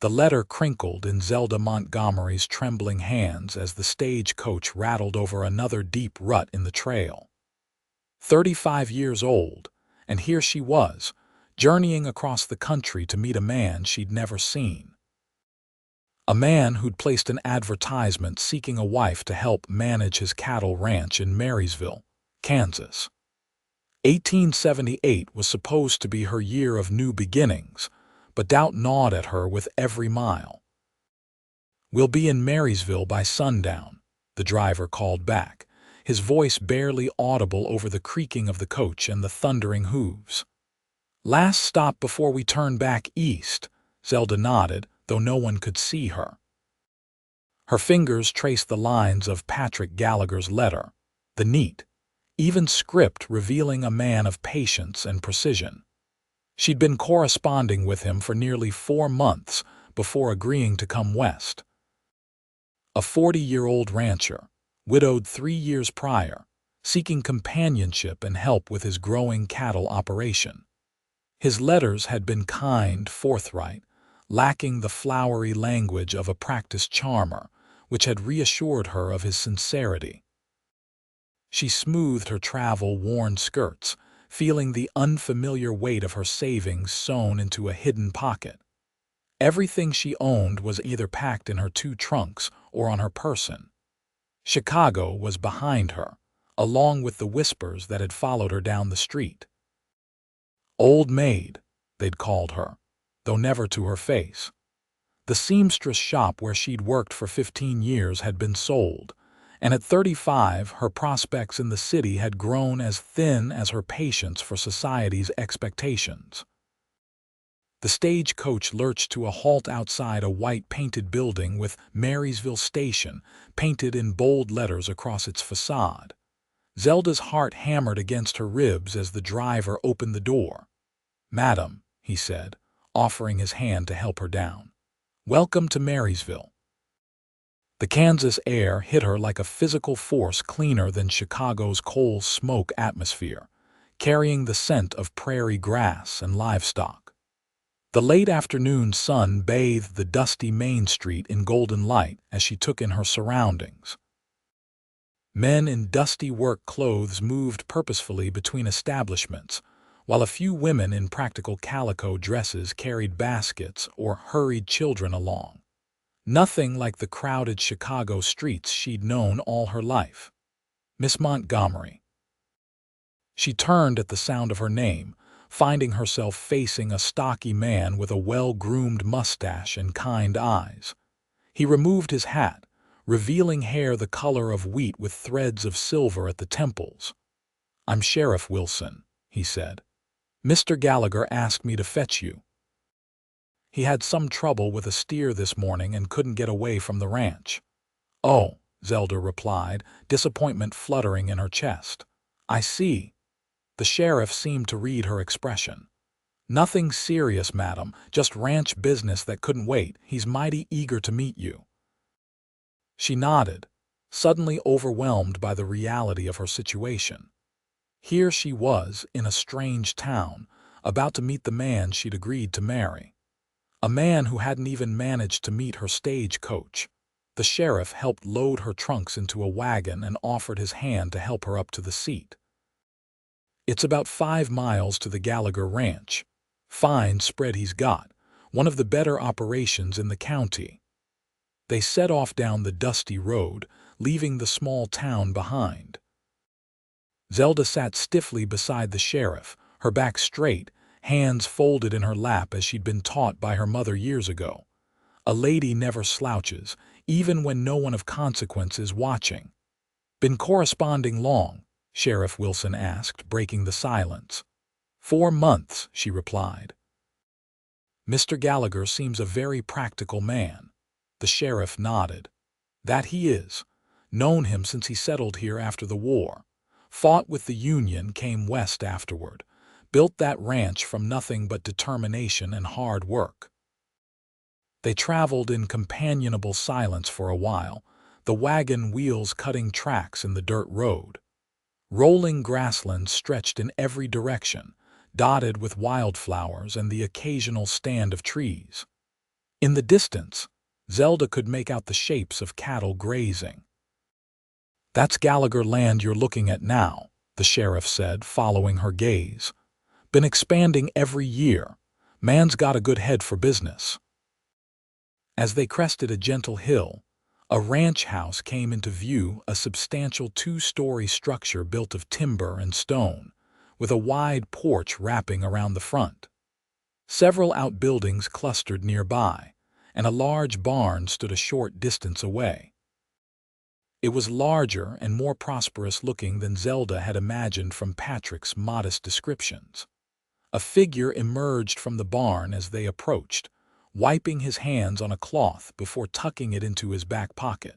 The letter crinkled in Zelda Montgomery's trembling hands as the stagecoach rattled over another deep rut in the trail. 35 years old, and here she was, journeying across the country to meet a man she'd never seen. A man who'd placed an advertisement seeking a wife to help manage his cattle ranch in Marysville, Kansas. 1878 was supposed to be her year of new beginnings, but doubt gnawed at her with every mile. "We'll be in Marysville by sundown," the driver called back, his voice barely audible over the creaking of the coach and the thundering hooves. "Last stop before we turn back east," Zelda nodded, though no one could see her. Her fingers traced the lines of Patrick Gallagher's letter, the neat, even script revealing a man of patience and precision. She'd been corresponding with him for nearly 4 months before agreeing to come west. A 40-year-old rancher, widowed 3 years prior, seeking companionship and help with his growing cattle operation. His letters had been kind, forthright, lacking the flowery language of a practiced charmer, which had reassured her of his sincerity. She smoothed her travel-worn skirts, feeling the unfamiliar weight of her savings sewn into a hidden pocket. Everything she owned was either packed in her 2 trunks or on her person. Chicago was behind her, along with the whispers that had followed her down the street. "Old maid," they'd called her, though never to her face. The seamstress shop where she'd worked for 15 years had been sold, and at 35 her prospects in the city had grown as thin as her patience for society's expectations. The stagecoach lurched to a halt outside a white-painted building with Marysville Station painted in bold letters across its facade. Zelda's heart hammered against her ribs as the driver opened the door. "Madam," he said, offering his hand to help her down. "Welcome to Marysville." The Kansas air hit her like a physical force cleaner than Chicago's coal smoke atmosphere, carrying the scent of prairie grass and livestock. The late afternoon sun bathed the dusty Main Street in golden light as she took in her surroundings. Men in dusty work clothes moved purposefully between establishments, while a few women in practical calico dresses carried baskets or hurried children along. Nothing like the crowded Chicago streets she'd known all her life. "Miss Montgomery." She turned at the sound of her name, finding herself facing a stocky man with a well-groomed mustache and kind eyes. He removed his hat, revealing hair the color of wheat with threads of silver at the temples. "I'm Sheriff Wilson," he said. "Mr. Gallagher asked me to fetch you. He had some trouble with a steer this morning and couldn't get away from the ranch." "Oh," Zelda replied, disappointment fluttering in her chest. "I see." The sheriff seemed to read her expression. "Nothing serious, madam, just ranch business that couldn't wait. He's mighty eager to meet you." She nodded, suddenly overwhelmed by the reality of her situation. Here she was, in a strange town, about to meet the man she'd agreed to marry. A man who hadn't even managed to meet her stagecoach. The sheriff helped load her trunks into a wagon and offered his hand to help her up to the seat. "It's about 5 miles to the Gallagher Ranch. Fine spread he's got, one of the better operations in the county." They set off down the dusty road, leaving the small town behind. Zelda sat stiffly beside the sheriff, her back straight, hands folded in her lap as she'd been taught by her mother years ago. A lady never slouches, even when no one of consequence is watching. "Been corresponding long?" Sheriff Wilson asked, breaking the silence. 4 months, she replied. "Mr. Gallagher seems a very practical man." The sheriff nodded. "That he is. Known him since he settled here after the war. Fought with the Union, came west afterward. Built that ranch from nothing but determination and hard work." They traveled in companionable silence for a while, the wagon wheels cutting tracks in the dirt road. Rolling grasslands stretched in every direction, dotted with wildflowers and the occasional stand of trees. In the distance, Zelda could make out the shapes of cattle grazing. "That's Gallagher land you're looking at now," the sheriff said, following her gaze. "Been expanding every year. Man's got a good head for business." As they crested a gentle hill, a ranch house came into view, a substantial two-story structure built of timber and stone, with a wide porch wrapping around the front. Several outbuildings clustered nearby, and a large barn stood a short distance away. It was larger and more prosperous-looking than Zelda had imagined from Patrick's modest descriptions. A figure emerged from the barn as they approached, wiping his hands on a cloth before tucking it into his back pocket.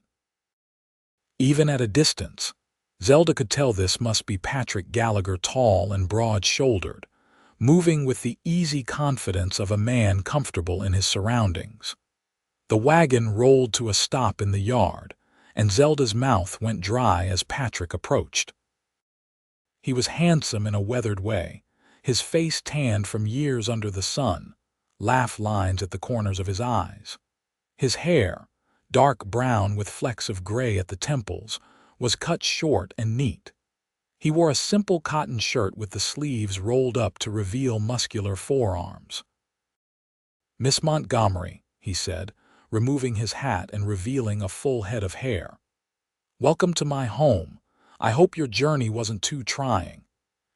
Even at a distance, Zelda could tell this must be Patrick Gallagher, tall and broad-shouldered, moving with the easy confidence of a man comfortable in his surroundings. The wagon rolled to a stop in the yard, and Zelda's mouth went dry as Patrick approached. He was handsome in a weathered way, his face tanned from years under the sun, laugh lines at the corners of his eyes. His hair, dark brown with flecks of gray at the temples, was cut short and neat. He wore a simple cotton shirt with the sleeves rolled up to reveal muscular forearms. "Miss Montgomery," he said, removing his hat and revealing a full head of hair. "Welcome to my home. I hope your journey wasn't too trying."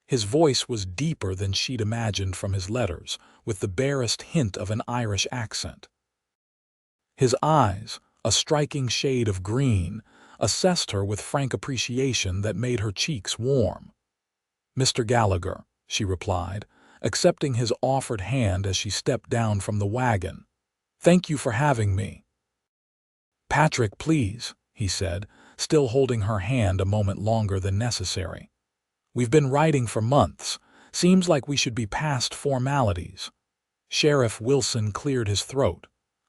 His voice was deeper than she'd imagined from his letters, with the barest hint of an Irish accent. His eyes, a striking shade of green, assessed her with frank appreciation that made her cheeks warm. "Mr. Gallagher," she replied, accepting his offered hand as she stepped down from the wagon. "Thank you for having me." "Patrick, please," he said, still holding her hand a moment longer than necessary. "We've been writing for months. Seems like we should be past formalities." Sheriff Wilson cleared his throat.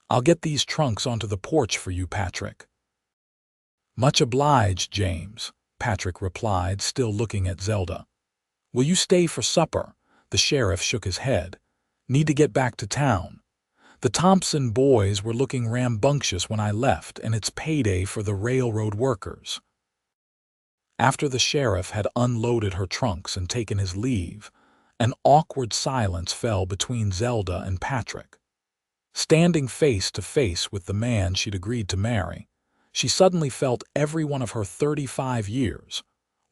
"I'll get these trunks onto the porch for you, Patrick." "Much obliged, James," Patrick replied, still looking at Zelda. "Will you stay for supper?" The sheriff shook his head. "Need to get back to town. The Thompson boys were looking rambunctious when I left, and it's payday for the railroad workers." After the sheriff had unloaded her trunks and taken his leave, an awkward silence fell between Zelda and Patrick. Standing face to face with the man she'd agreed to marry, she suddenly felt every one of her 35 years,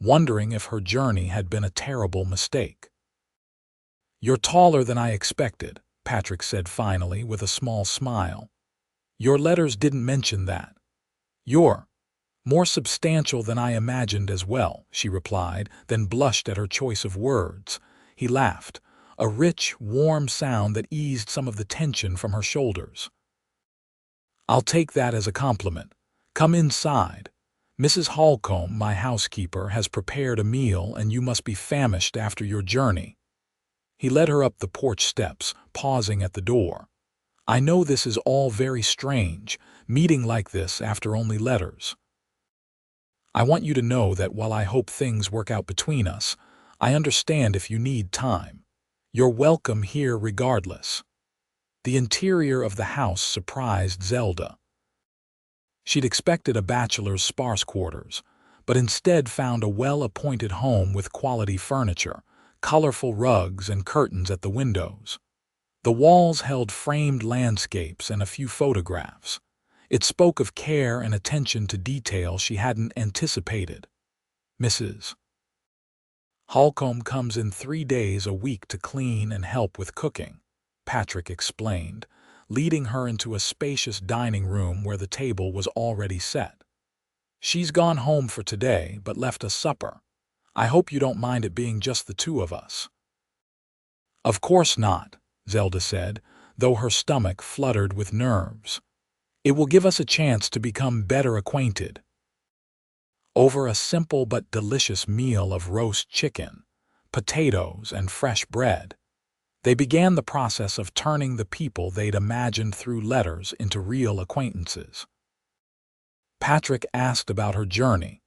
wondering if her journey had been a terrible mistake. "You're taller than I expected," Patrick said finally with a small smile. "Your letters didn't mention that." "You're more substantial than I imagined as well," she replied, then blushed at her choice of words. He laughed, a rich, warm sound that eased some of the tension from her shoulders. "I'll take that as a compliment. Come inside. Mrs. Holcomb, my housekeeper, has prepared a meal, and you must be famished after your journey." He led her up the porch steps, pausing at the door. "I know this is all very strange, meeting like this after only letters. I want you to know that while I hope things work out between us, I understand if you need time. You're welcome here regardless." The interior of the house surprised Zelda. She'd expected a bachelor's sparse quarters, but instead found a well-appointed home with quality furniture, colorful rugs and curtains at the windows. The walls held framed landscapes and a few photographs. It spoke of care and attention to detail she hadn't anticipated. "Mrs. Holcomb comes in 3 days a week to clean and help with cooking," Patrick explained, leading her into a spacious dining room where the table was already set. "She's gone home for today, but left us supper. I hope you don't mind it being just the two of us." "Of course not," Zelda said, though her stomach fluttered with nerves. "It will give us a chance to become better acquainted." Over a simple but delicious meal of roast chicken, potatoes, and fresh bread, they began the process of turning the people they'd imagined through letters into real acquaintances. Patrick asked about her journey,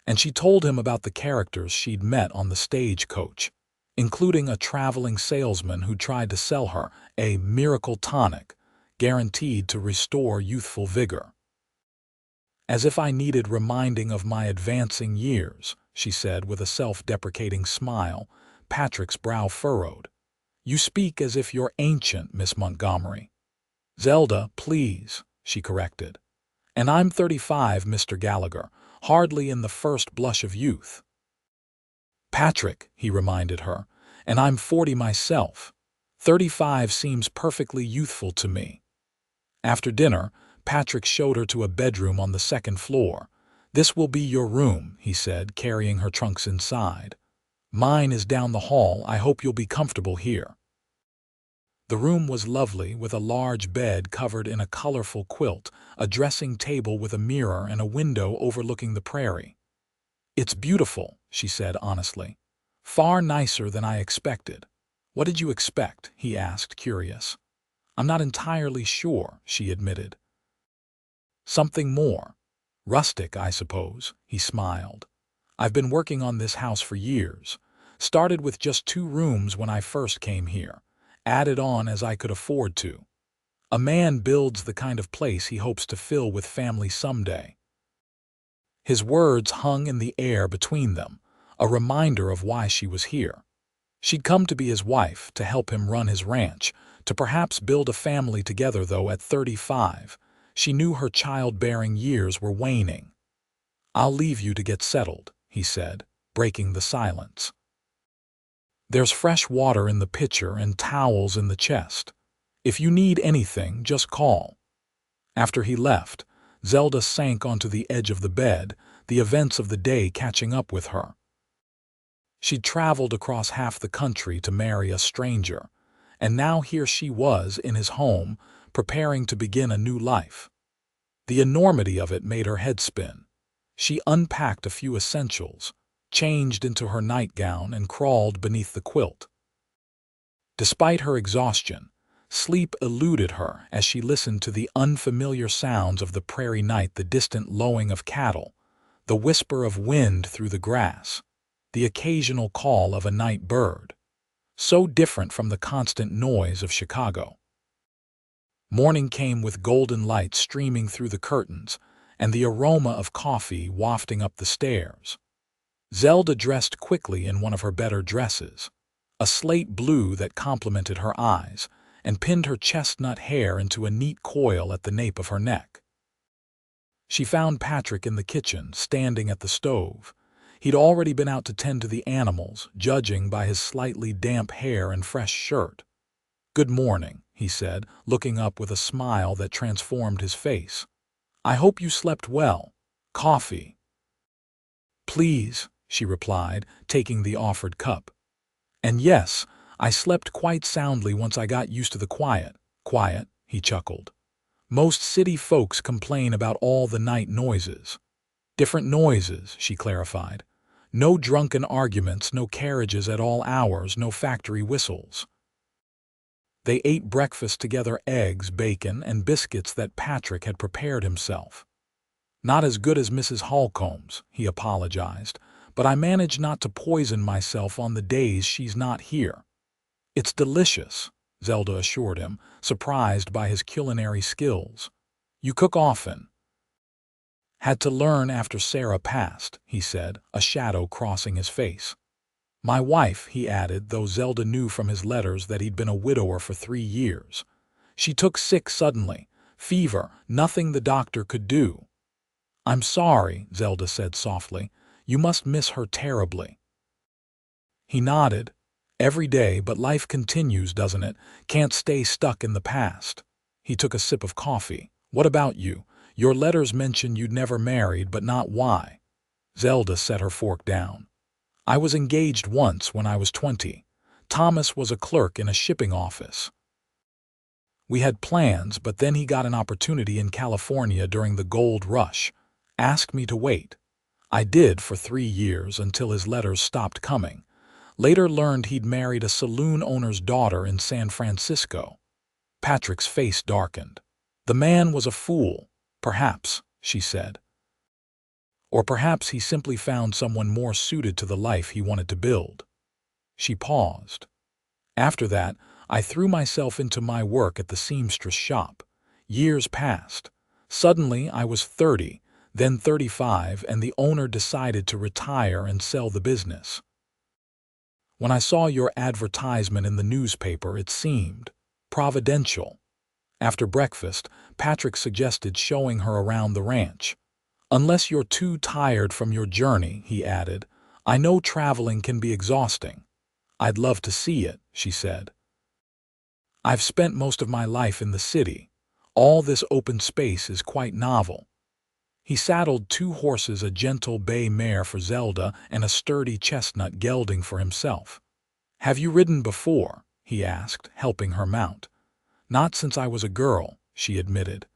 and she told him about the characters she'd met on the stagecoach, including a traveling salesman who tried to sell her a miracle tonic, guaranteed to restore youthful vigor. As if I needed reminding of my advancing years, she said with a self-deprecating smile. Patrick's brow furrowed. You speak as if you're ancient, Miss Montgomery. Zelda, please, she corrected. And I'm 35, Mr. Gallagher, hardly in the first blush of youth. Patrick, he reminded her, and I'm 40 myself. 35 seems perfectly youthful to me. After dinner, Patrick showed her to a bedroom on the second floor. This will be your room, he said, carrying her trunks inside. Mine is down the hall. I hope you'll be comfortable here. The room was lovely, with a large bed covered in a colorful quilt, a dressing table with a mirror, and a window overlooking the prairie. It's beautiful, she said honestly. Far nicer than I expected. What did you expect? He asked, curious. I'm not entirely sure, she admitted. Something more. Rustic, I suppose, he smiled. I've been working on this house for years. Started with just 2 rooms when I first came here. Added on as I could afford to. A man builds the kind of place he hopes to fill with family someday. His words hung in the air between them, a reminder of why she was here. She'd come to be his wife, to help him run his ranch, to perhaps build a family together, though at 35, she knew her childbearing years were waning. I'll leave you to get settled, he said, breaking the silence. There's fresh water in the pitcher and towels in the chest. If you need anything, just call. After he left, Zelda sank onto the edge of the bed, the events of the day catching up with her. She'd traveled across half the country to marry a stranger, and now here she was in his home, preparing to begin a new life. The enormity of it made her head spin. She unpacked a few essentials, changed into her nightgown, and crawled beneath the quilt. Despite her exhaustion, sleep eluded her as she listened to the unfamiliar sounds of the prairie night, the distant lowing of cattle, the whisper of wind through the grass, the occasional call of a night bird, so different from the constant noise of Chicago. Morning came with golden light streaming through the curtains and the aroma of coffee wafting up the stairs. Zelda dressed quickly in one of her better dresses, a slate blue that complemented her eyes, and pinned her chestnut hair into a neat coil at the nape of her neck. She found Patrick in the kitchen, standing at the stove. He'd already been out to tend to the animals, judging by his slightly damp hair and fresh shirt. Good morning, he said, looking up with a smile that transformed his face. I hope you slept well. Coffee? Please, she replied, taking the offered cup. And yes, I slept quite soundly once I got used to the quiet. Quiet, he chuckled. Most city folks complain about all the night noises. Different noises, she clarified. No drunken arguments, no carriages at all hours, no factory whistles. They ate breakfast together, eggs, bacon, and biscuits that Patrick had prepared himself. Not as good as Mrs. Holcomb's, he apologized, but I manage not to poison myself on the days she's not here. It's delicious, Zelda assured him, surprised by his culinary skills. You cook often? Had to learn after Sarah passed, he said, a shadow crossing his face. My wife, he added, though Zelda knew from his letters that he'd been a widower for 3 years. She took sick suddenly. Fever, nothing the doctor could do. I'm sorry, Zelda said softly. You must miss her terribly. He nodded. Every day, but life continues, doesn't it? Can't stay stuck in the past. He took a sip of coffee. What about you? Your letters mention you'd never married, but not why. Zelda set her fork down. I was engaged once when I was 20. Thomas was a clerk in a shipping office. We had plans, but then he got an opportunity in California during the gold rush. Asked me to wait. I did for 3 years until his letters stopped coming. Later learned he'd married a saloon owner's daughter in San Francisco. Patrick's face darkened. The man was a fool, perhaps, she said. Or perhaps he simply found someone more suited to the life he wanted to build. She paused. After that, I threw myself into my work at the seamstress shop. Years passed. Suddenly, I was 30, then 35, and the owner decided to retire and sell the business. When I saw your advertisement in the newspaper, it seemed providential. After breakfast, Patrick suggested showing her around the ranch. Unless you're too tired from your journey, he added. I know traveling can be exhausting. I'd love to see it, she said. I've spent most of my life in the city. All this open space is quite novel. He saddled 2 horses, a gentle bay mare for Zelda and a sturdy chestnut gelding for himself. Have you ridden before? He asked, helping her mount. Not since I was a girl, she admitted.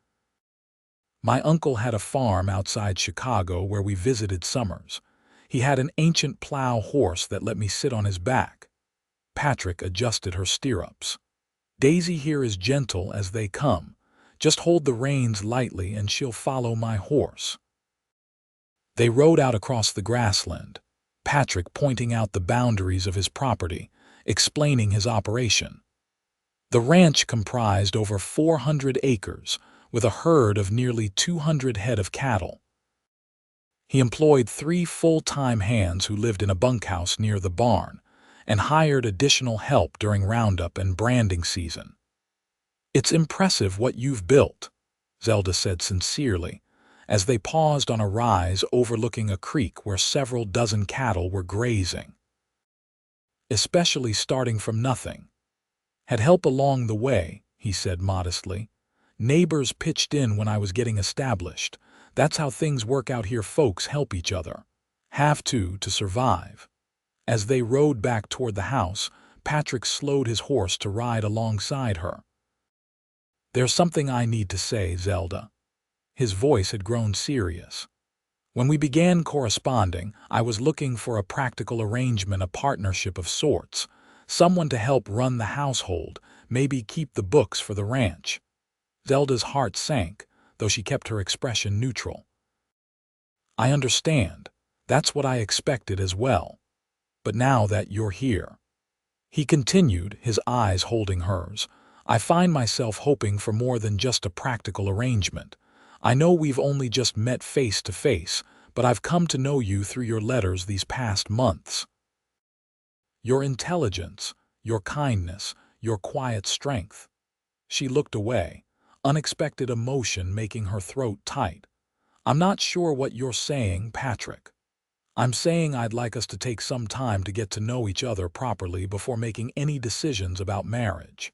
My uncle had a farm outside Chicago where we visited summers. He had an ancient plow horse that let me sit on his back. Patrick adjusted her stirrups. Daisy here is gentle as they come. Just hold the reins lightly and she'll follow my horse. They rode out across the grassland, Patrick pointing out the boundaries of his property, explaining his operation. The ranch comprised over 400 acres, with a herd of nearly 200 head of cattle. He employed 3 full-time hands who lived in a bunkhouse near the barn, and hired additional help during roundup and branding season. It's impressive what you've built, Zelda said sincerely, as they paused on a rise overlooking a creek where several dozen cattle were grazing. Especially starting from nothing. Had help along the way, he said modestly. Neighbors pitched in when I was getting established. That's how things work out here. Folks help each other. Have to survive. As they rode back toward the house, Patrick slowed his horse to ride alongside her. There's something I need to say, Zelda. His voice had grown serious. When we began corresponding, I was looking for a practical arrangement, a partnership of sorts. Someone to help run the household, maybe keep the books for the ranch. Zelda's heart sank, though she kept her expression neutral. I understand. That's what I expected as well. But now that you're here, he continued, his eyes holding hers, I find myself hoping for more than just a practical arrangement. I know we've only just met face to face, but I've come to know you through your letters these past months. Your intelligence, your kindness, your quiet strength. She looked away, unexpected emotion making her throat tight. I'm not sure what you're saying, Patrick. I'm saying I'd like us to take some time to get to know each other properly before making any decisions about marriage.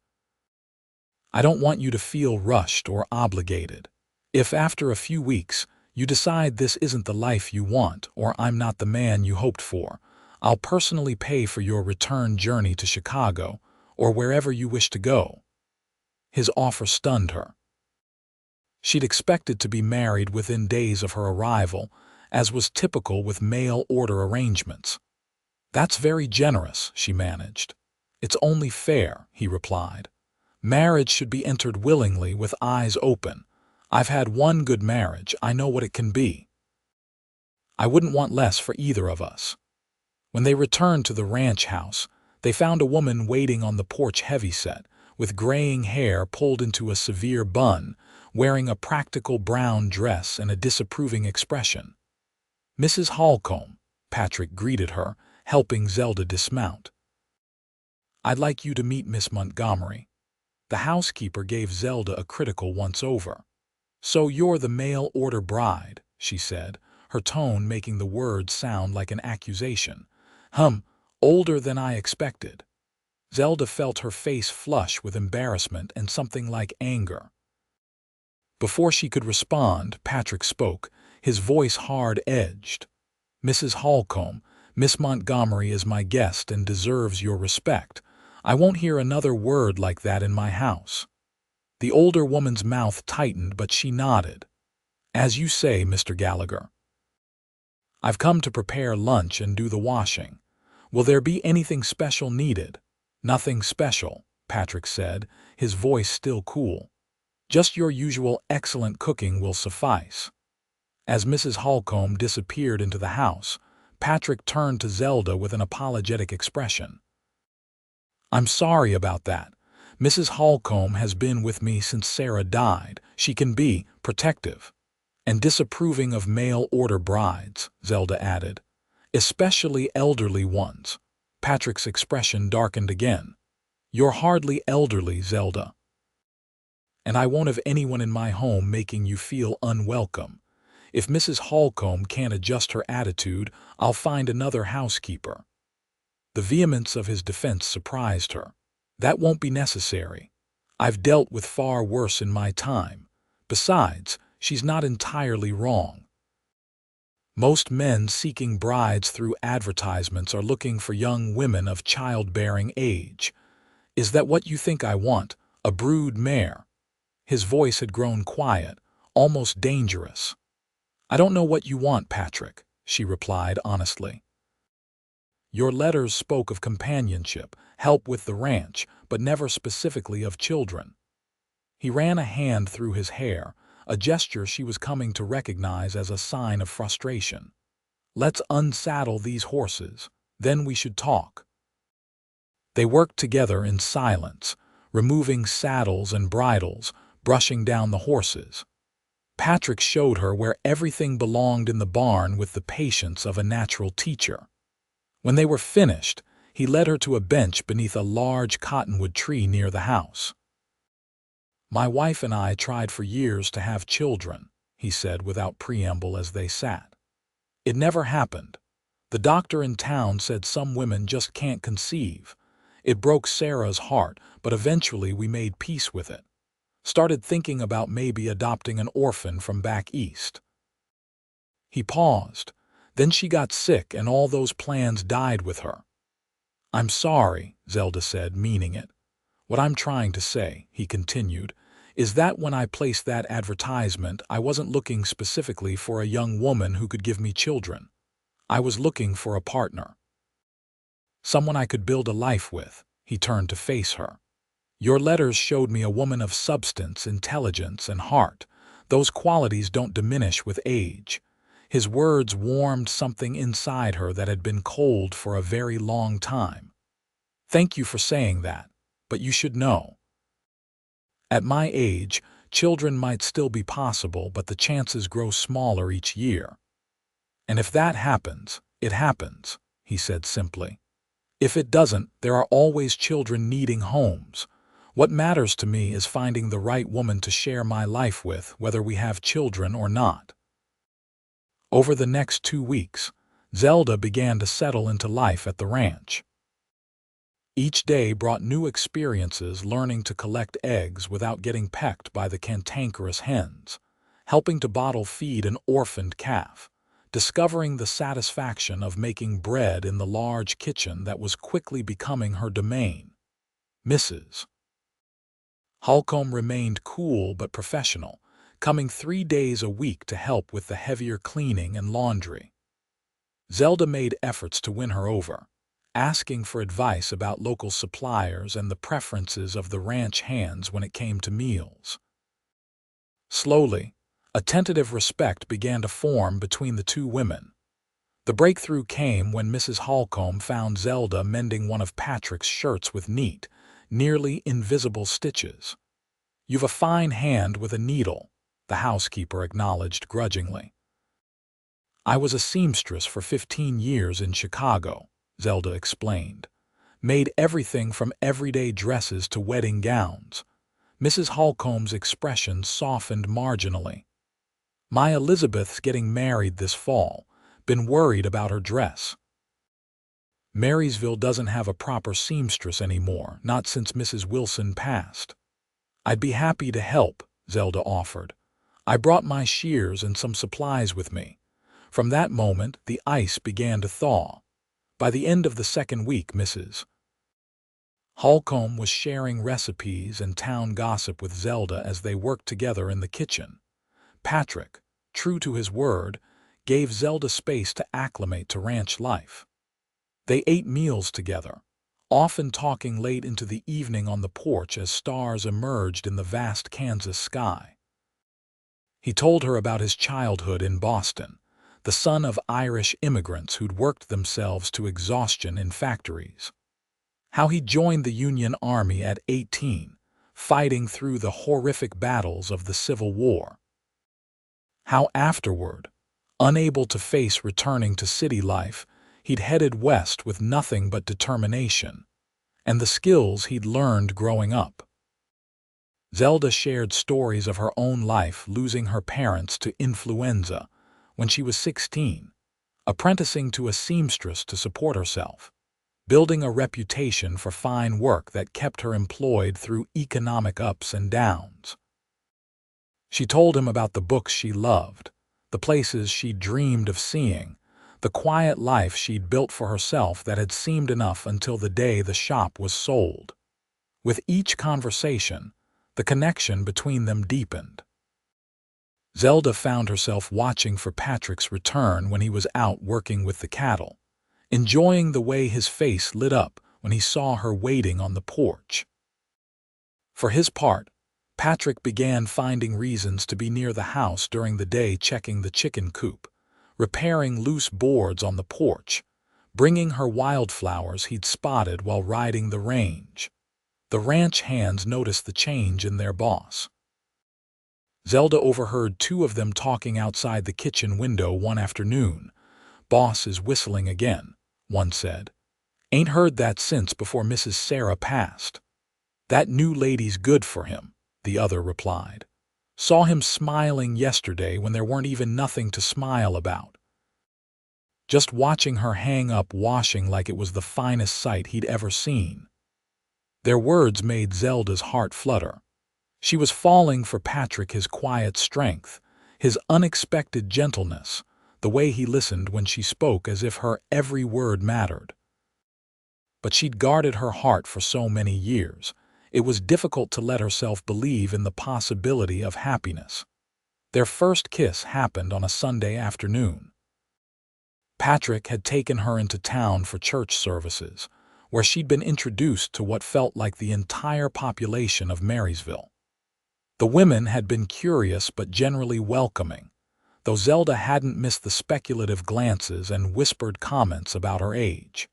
I don't want you to feel rushed or obligated. If after a few weeks you decide this isn't the life you want or I'm not the man you hoped for, I'll personally pay for your return journey to Chicago or wherever you wish to go. His offer stunned her. She'd expected to be married within days of her arrival, as was typical with mail-order arrangements. That's very generous, she managed. It's only fair, he replied. Marriage should be entered willingly with eyes open. I've had one good marriage, I know what it can be. I wouldn't want less for either of us. When they returned to the ranch house, they found a woman waiting on the porch heavyset, with graying hair pulled into a severe bun, wearing a practical brown dress and a disapproving expression. Mrs. Holcomb, Patrick greeted her, helping Zelda dismount. I'd like you to meet Miss Montgomery. The housekeeper gave Zelda a critical once-over. So you're the mail-order bride, she said, her tone making the words sound like an accusation. Older than I expected. Zelda felt her face flush with embarrassment and something like anger. Before she could respond, Patrick spoke, his voice hard-edged. Mrs. Holcomb, Miss Montgomery is my guest and deserves your respect. I won't hear another word like that in my house. The older woman's mouth tightened, but she nodded. As you say, Mr. Gallagher. I've come to prepare lunch and do the washing. Will there be anything special needed? Nothing special, Patrick said, his voice still cool. Just your usual excellent cooking will suffice. As Mrs. Holcomb disappeared into the house, Patrick turned to Zelda with an apologetic expression. I'm sorry about that. Mrs. Holcomb has been with me since Sarah died. She can be protective and disapproving of mail-order brides," Zelda added, "especially elderly ones." Patrick's expression darkened again. "You're hardly elderly, Zelda. And I won't have anyone in my home making you feel unwelcome. If Mrs. Holcomb can't adjust her attitude, I'll find another housekeeper." The vehemence of his defense surprised her. "That won't be necessary. I've dealt with far worse in my time. Besides, she's not entirely wrong. Most men seeking brides through advertisements are looking for young women of childbearing age. Is that what you think I want? A brood mare?" His voice had grown quiet, almost dangerous. "I don't know what you want, Patrick," she replied honestly. "Your letters spoke of companionship, help with the ranch, but never specifically of children." He ran a hand through his hair, a gesture she was coming to recognize as a sign of frustration. "Let's unsaddle these horses, then we should talk." They worked together in silence, removing saddles and bridles, brushing down the horses. Patrick showed her where everything belonged in the barn with the patience of a natural teacher. When they were finished, he led her to a bench beneath a large cottonwood tree near the house. "My wife and I tried for years to have children," he said without preamble as they sat. "It never happened. The doctor in town said some women just can't conceive. It broke Sarah's heart, but eventually we made peace with it. Started thinking about maybe adopting an orphan from back east." He paused. "Then she got sick and all those plans died with her." "I'm sorry," Zelda said, meaning it. "What I'm trying to say," he continued, "is that when I placed that advertisement, I wasn't looking specifically for a young woman who could give me children. I was looking for a partner. Someone I could build a life with." He turned to face her. "Your letters showed me a woman of substance, intelligence, and heart. Those qualities don't diminish with age." His words warmed something inside her that had been cold for a very long time. "Thank you for saying that, but you should know. At my age, children might still be possible, but the chances grow smaller each year. And if that happens, it happens," he said simply. "If it doesn't, there are always children needing homes. What matters to me is finding the right woman to share my life with, whether we have children or not." Over the next 2 weeks, Zelda began to settle into life at the ranch. Each day brought new experiences, learning to collect eggs without getting pecked by the cantankerous hens, helping to bottle feed an orphaned calf, discovering the satisfaction of making bread in the large kitchen that was quickly becoming her domain. Mrs. Holcomb remained cool but professional, coming 3 days a week to help with the heavier cleaning and laundry. Zelda made efforts to win her over, asking for advice about local suppliers and the preferences of the ranch hands when it came to meals. Slowly, a tentative respect began to form between the two women. The breakthrough came when Mrs. Holcomb found Zelda mending one of Patrick's shirts with neat, nearly invisible stitches. "You've a fine hand with a needle," the housekeeper acknowledged grudgingly. "I was a seamstress for 15 years in Chicago," Zelda explained. "Made everything from everyday dresses to wedding gowns." Mrs. Holcomb's expression softened marginally. "My Elizabeth's getting married this fall. Been worried about her dress. Marysville doesn't have a proper seamstress anymore, not since Mrs. Wilson passed." "I'd be happy to help," Zelda offered. "I brought my shears and some supplies with me." From that moment, the ice began to thaw. By the end of the second week, Mrs. Holcomb was sharing recipes and town gossip with Zelda as they worked together in the kitchen. Patrick, true to his word, gave Zelda space to acclimate to ranch life. They ate meals together, often talking late into the evening on the porch as stars emerged in the vast Kansas sky. He told her about his childhood in Boston, the son of Irish immigrants who'd worked themselves to exhaustion in factories. How he joined the Union Army at 18, fighting through the horrific battles of the Civil War. How afterward, unable to face returning to city life, he'd headed west with nothing but determination and the skills he'd learned growing up. Zelda shared stories of her own life losing her parents to influenza when she was 16, apprenticing to a seamstress to support herself, building a reputation for fine work that kept her employed through economic ups and downs. She told him about the books she loved, the places she'd dreamed of seeing, the quiet life she'd built for herself that had seemed enough until the day the shop was sold. With each conversation, the connection between them deepened. Zelda found herself watching for Patrick's return when he was out working with the cattle, enjoying the way his face lit up when he saw her waiting on the porch. For his part, Patrick began finding reasons to be near the house during the day, checking the chicken coop, repairing loose boards on the porch, bringing her wildflowers he'd spotted while riding the range. The ranch hands noticed the change in their boss. Zelda overheard two of them talking outside the kitchen window one afternoon. "Boss is whistling again," one said. "Ain't heard that since before Mrs. Sarah passed." "That new lady's good for him," the other replied. "Saw him smiling yesterday when there weren't even nothing to smile about. Just watching her hang up washing like it was the finest sight he'd ever seen." Their words made Zelda's heart flutter. She was falling for Patrick, his quiet strength, his unexpected gentleness, the way he listened when she spoke as if her every word mattered. But she'd guarded her heart for so many years. It was difficult to let herself believe in the possibility of happiness. Their first kiss happened on a Sunday afternoon. Patrick had taken her into town for church services, where she'd been introduced to what felt like the entire population of Marysville. The women had been curious but generally welcoming, though Zelda hadn't missed the speculative glances and whispered comments about her age.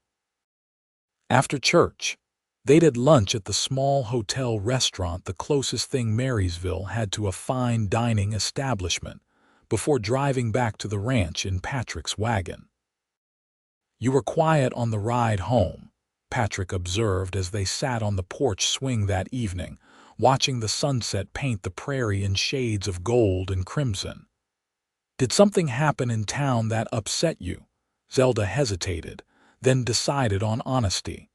After church, they'd had lunch at the small hotel restaurant, the closest thing Marysville had to a fine dining establishment, before driving back to the ranch in Patrick's wagon. "You were quiet on the ride home," Patrick observed as they sat on the porch swing that evening, watching the sunset paint the prairie in shades of gold and crimson. "Did something happen in town that upset you?" Zelda hesitated, then decided on honesty.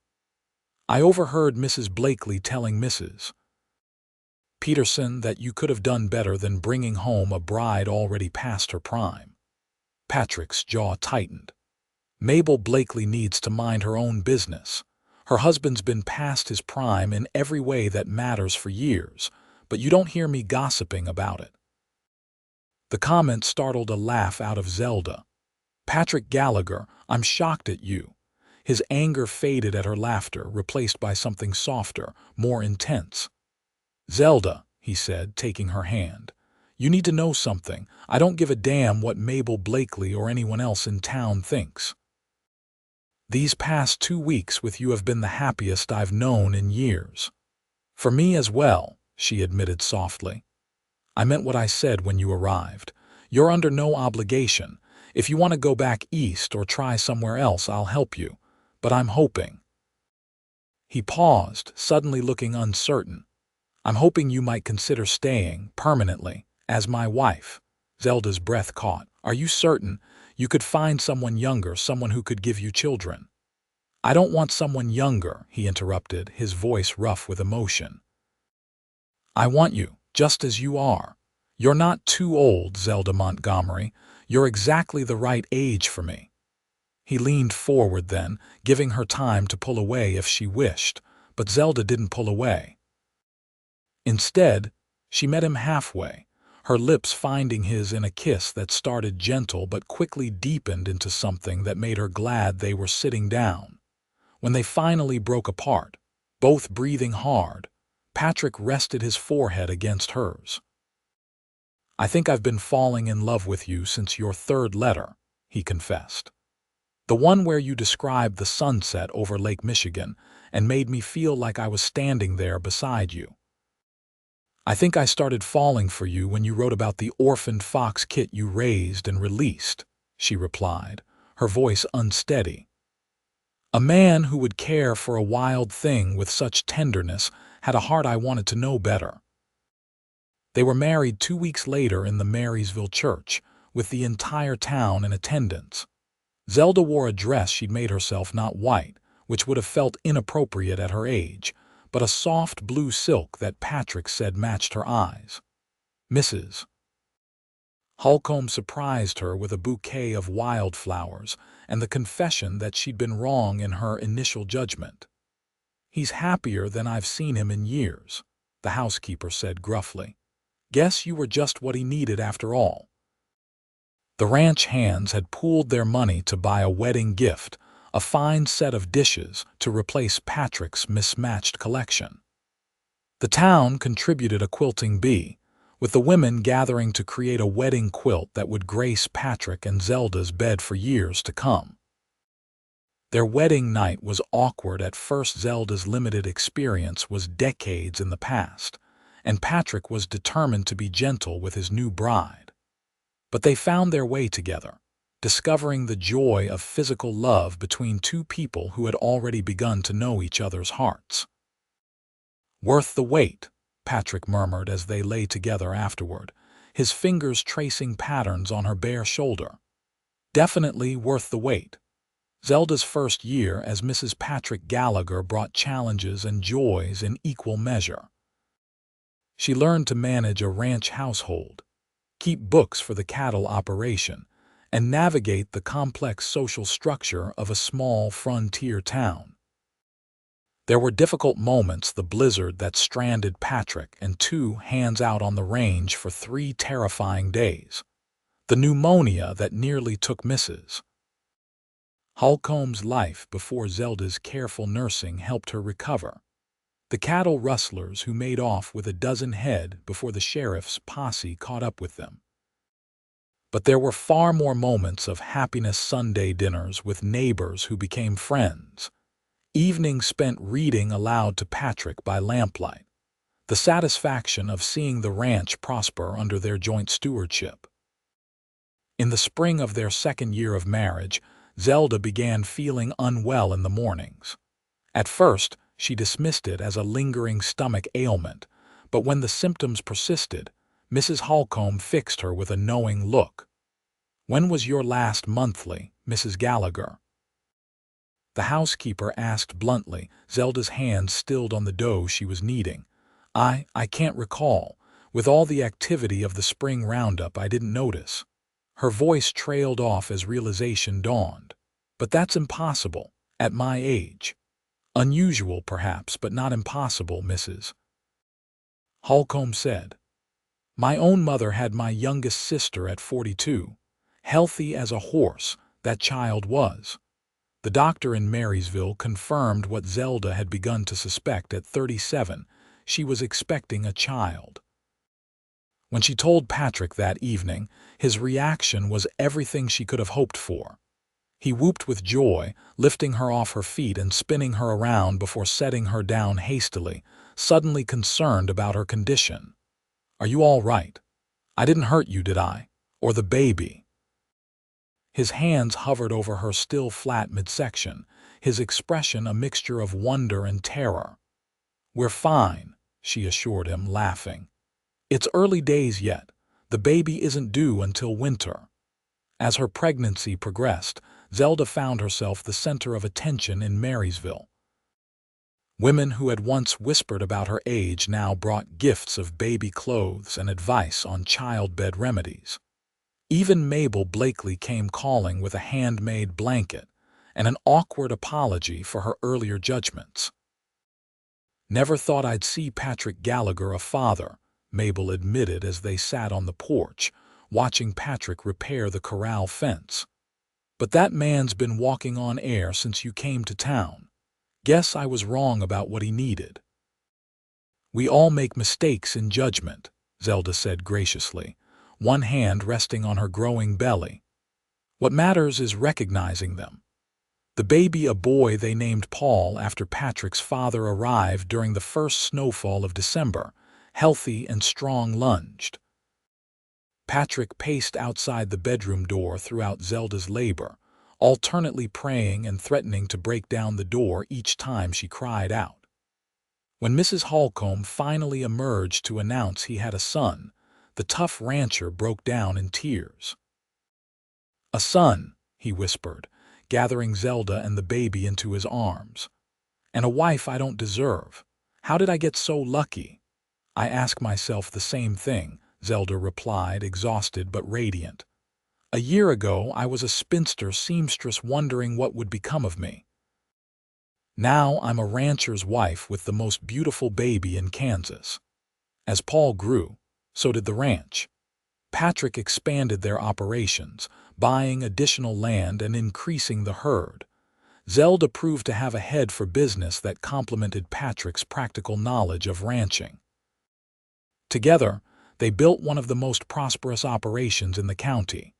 "I overheard Mrs. Blakely telling Mrs. Peterson that you could have done better than bringing home a bride already past her prime." Patrick's jaw tightened. "Mabel Blakely needs to mind her own business. Her husband's been past his prime in every way that matters for years, but you don't hear me gossiping about it." The comment startled a laugh out of Zelda. "Patrick Gallagher, I'm shocked at you." His anger faded at her laughter, replaced by something softer, more intense. "Zelda," he said, taking her hand, "you need to know something. I don't give a damn what Mabel Blakely or anyone else in town thinks. These past 2 weeks with you have been the happiest I've known in years." "For me as well," she admitted softly. "I meant what I said when you arrived. You're under no obligation. If you want to go back east or try somewhere else, I'll help you. But I'm hoping—" He paused, suddenly looking uncertain. "I'm hoping you might consider staying, permanently, as my wife." Zelda's breath caught. "Are you certain? You could find someone younger, someone who could give you children." "I don't want someone younger," he interrupted, his voice rough with emotion. "I want you, just as you are. You're not too old, Zelda Montgomery. You're exactly the right age for me." He leaned forward then, giving her time to pull away if she wished, but Zelda didn't pull away. Instead, she met him halfway, her lips finding his in a kiss that started gentle but quickly deepened into something that made her glad they were sitting down. When they finally broke apart, both breathing hard, Patrick rested his forehead against hers. "I think I've been falling in love with you since your third letter," he confessed. "The one where you described the sunset over Lake Michigan and made me feel like I was standing there beside you. I think I started falling for you when you wrote about the orphaned fox kit you raised and released," she replied, her voice unsteady. A man who would care for a wild thing with such tenderness had a heart I wanted to know better. They were married 2 weeks later in the Marysville church, with the entire town in attendance. Zelda wore a dress she'd made herself, not white, which would have felt inappropriate at her age, but a soft blue silk that Patrick said matched her eyes. Mrs. Holcomb surprised her with a bouquet of wildflowers and the confession that she'd been wrong in her initial judgment. "He's happier than I've seen him in years," the housekeeper said gruffly. "Guess you were just what he needed after all." The ranch hands had pooled their money to buy a wedding gift, a fine set of dishes to replace Patrick's mismatched collection. The town contributed a quilting bee, with the women gathering to create a wedding quilt that would grace Patrick and Zelda's bed for years to come. Their wedding night was awkward at first. Zelda's limited experience was decades in the past, and Patrick was determined to be gentle with his new bride. But they found their way together, discovering the joy of physical love between two people who had already begun to know each other's hearts. "Worth the wait," Patrick murmured as they lay together afterward, his fingers tracing patterns on her bare shoulder. "Definitely worth the wait." Zelda's first year as Mrs. Patrick Gallagher brought challenges and joys in equal measure. She learned to manage a ranch household, keep books for the cattle operation, and navigate the complex social structure of a small frontier town. There were difficult moments: the blizzard that stranded Patrick and 2 hands out on the range for 3 terrifying days, the pneumonia that nearly took Mrs. Holcomb's life before Zelda's careful nursing helped her recover, the cattle rustlers who made off with a dozen head before the sheriff's posse caught up with them. But there were far more moments of happiness: Sunday dinners with neighbors who became friends, evenings spent reading aloud to Patrick by lamplight, the satisfaction of seeing the ranch prosper under their joint stewardship. In the spring of their second year of marriage, Zelda began feeling unwell in the mornings. At first, she dismissed it as a lingering stomach ailment, but when the symptoms persisted, Mrs. Holcomb fixed her with a knowing look. "When was your last monthly, Mrs. Gallagher?" the housekeeper asked bluntly, Zelda's hands stilled on the dough she was kneading. I can't recall. With all the activity of the spring roundup, I didn't notice." Her voice trailed off as realization dawned. "But that's impossible, at my age." "Unusual, perhaps, but not impossible," Mrs. Holcomb said. "My own mother had my youngest sister at 42. Healthy as a horse, that child was." The doctor in Marysville confirmed what Zelda had begun to suspect. At 37, she was expecting a child. When she told Patrick that evening, his reaction was everything she could have hoped for. He whooped with joy, lifting her off her feet and spinning her around before setting her down hastily, suddenly concerned about her condition. "Are you all right? I didn't hurt you, did I? Or the baby?" His hands hovered over her still flat midsection, his expression a mixture of wonder and terror. "We're fine," she assured him, laughing. "It's early days yet. The baby isn't due until winter." As her pregnancy progressed, Zelda found herself the center of attention in Marysville. Women who had once whispered about her age now brought gifts of baby clothes and advice on childbed remedies. Even Mabel Blakely came calling with a handmade blanket and an awkward apology for her earlier judgments. "Never thought I'd see Patrick Gallagher a father," Mabel admitted as they sat on the porch, watching Patrick repair the corral fence. "But that man's been walking on air since you came to town. Guess I was wrong about what he needed." "We all make mistakes in judgment," Zelda said graciously, one hand resting on her growing belly. "What matters is recognizing them." The baby a boy they named Paul after Patrick's father arrived during the first snowfall of December, healthy and strong-lunged. Patrick paced outside the bedroom door throughout Zelda's labor, alternately praying and threatening to break down the door each time she cried out. When Mrs. Holcomb finally emerged to announce he had a son, the tough rancher broke down in tears. "A son," he whispered, gathering Zelda and the baby into his arms. "And a wife I don't deserve. How did I get so lucky?" "I ask myself the same thing," Zelda replied, exhausted but radiant. "A year ago I was a spinster seamstress wondering what would become of me. Now I'm a rancher's wife with the most beautiful baby in Kansas." As Paul grew, so did the ranch. Patrick expanded their operations, buying additional land and increasing the herd. Zelda proved to have a head for business that complemented Patrick's practical knowledge of ranching. Together, they built one of the most prosperous operations in the county.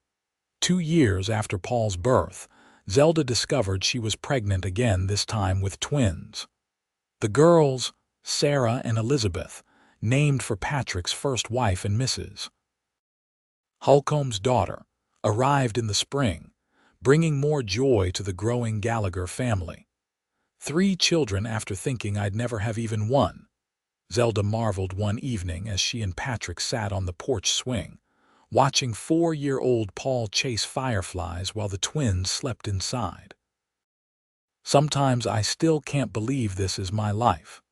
2 years after Paul's birth, Zelda discovered she was pregnant again, this time with twins. The girls, Sarah and Elizabeth, named for Patrick's first wife and Mrs. Holcomb's daughter, arrived in the spring, bringing more joy to the growing Gallagher family. 3 children after thinking I'd never have even one, Zelda marveled one evening as she and Patrick sat on the porch swing, watching 4-year-old Paul chase fireflies while the twins slept inside. "Sometimes I still can't believe this is my life."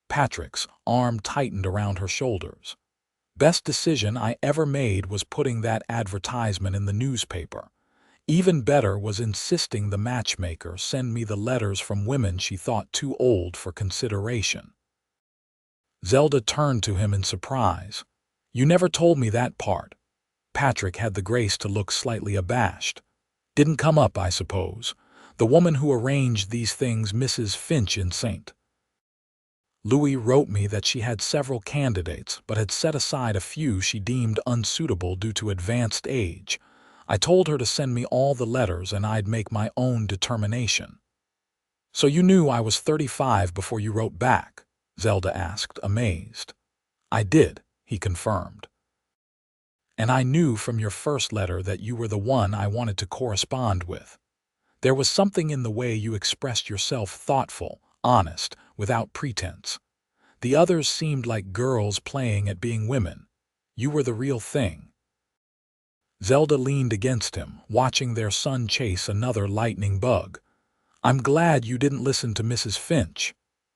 Patrick's arm tightened around her shoulders. "Best decision I ever made was putting that advertisement in the newspaper. Even better was insisting the matchmaker send me the letters from women she thought too old for consideration." Zelda turned to him in surprise. "You never told me that part." Patrick had the grace to look slightly abashed. "Didn't come up, I suppose. The woman who arranged these things, Mrs. Finch in St. Louis, wrote me that she had several candidates but had set aside a few she deemed unsuitable due to advanced age. I told her to send me all the letters and I'd make my own determination." "So you knew I was 35 before you wrote back?" Zelda asked, amazed. "I did," he confirmed. "And I knew from your first letter that you were the one I wanted to correspond with. There was something in the way you expressed yourself, thoughtful, honest, without pretense. The others seemed like girls playing at being women. You were the real thing." Zelda leaned against him, watching their son chase another lightning bug. "I'm glad you didn't listen to Mrs. Finch."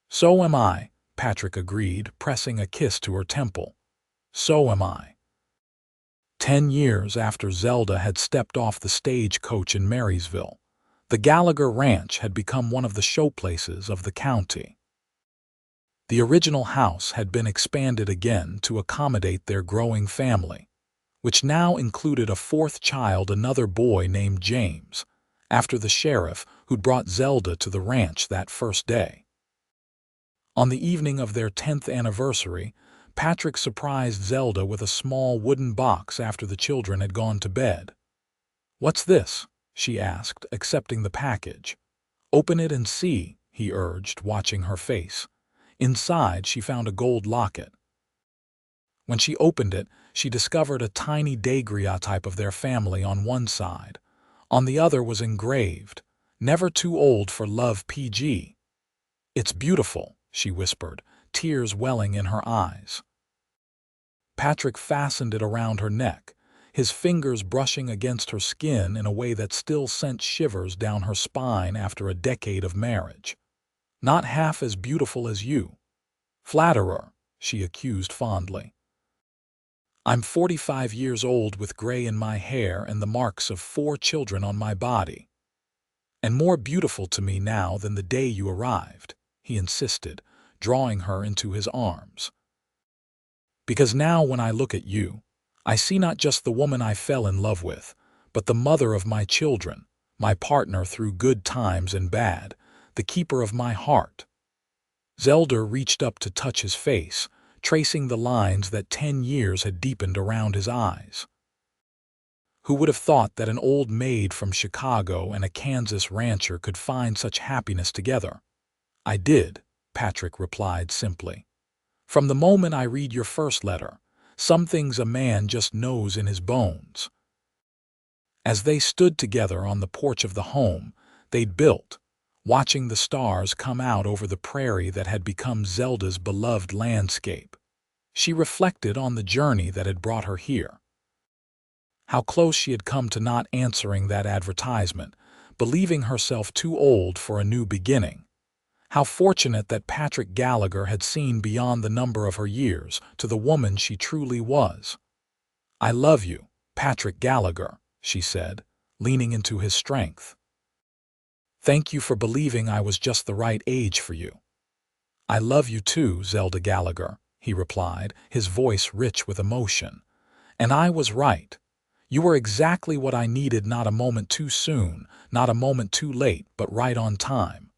"So am I," Patrick agreed, pressing a kiss to her temple. "So am I." 10 years after Zelda had stepped off the stagecoach in Marysville, the Gallagher Ranch had become one of the showplaces of the county. The original house had been expanded again to accommodate their growing family, which now included a 4th child, another boy named James, after the sheriff who'd brought Zelda to the ranch that first day. On the evening of their 10th anniversary, Patrick surprised Zelda with a small wooden box after the children had gone to bed. "What's this?" she asked, accepting the package. "Open it and see," he urged, watching her face. Inside, she found a gold locket. When she opened it, she discovered a tiny daguerreotype of their family on one side. On the other was engraved, "Never too old for love, PG." "It's beautiful," she whispered, tears welling in her eyes. Patrick fastened it around her neck, his fingers brushing against her skin in a way that still sent shivers down her spine after a decade of marriage. "Not half as beautiful as you." "Flatterer," she accused fondly. "I'm 45 years old with gray in my hair and the marks of 4 children on my body. And more beautiful to me now than the day you arrived," he insisted, drawing her into his arms. "Because now when I look at you, I see not just the woman I fell in love with, but the mother of my children, my partner through good times and bad, the keeper of my heart." Zelda reached up to touch his face, tracing the lines that 10 years had deepened around his eyes. Who would have thought that an old maid from Chicago and a Kansas rancher could find such happiness together? I did, Patrick replied simply. From the moment I read your first letter, some things a man just knows in his bones. As they stood together on the porch of the home they'd built, watching the stars come out over the prairie that had become Zelda's beloved landscape, she reflected on the journey that had brought her here. How close she had come to not answering that advertisement, believing herself too old for a new beginning. How fortunate that Patrick Gallagher had seen beyond the number of her years to the woman she truly was. "I love you, Patrick Gallagher," she said, leaning into his strength. "Thank you for believing I was just the right age for you." "I love you too, Zelda Gallagher," he replied, his voice rich with emotion. "And I was right. You were exactly what I needed, not a moment too soon, not a moment too late, but right on time.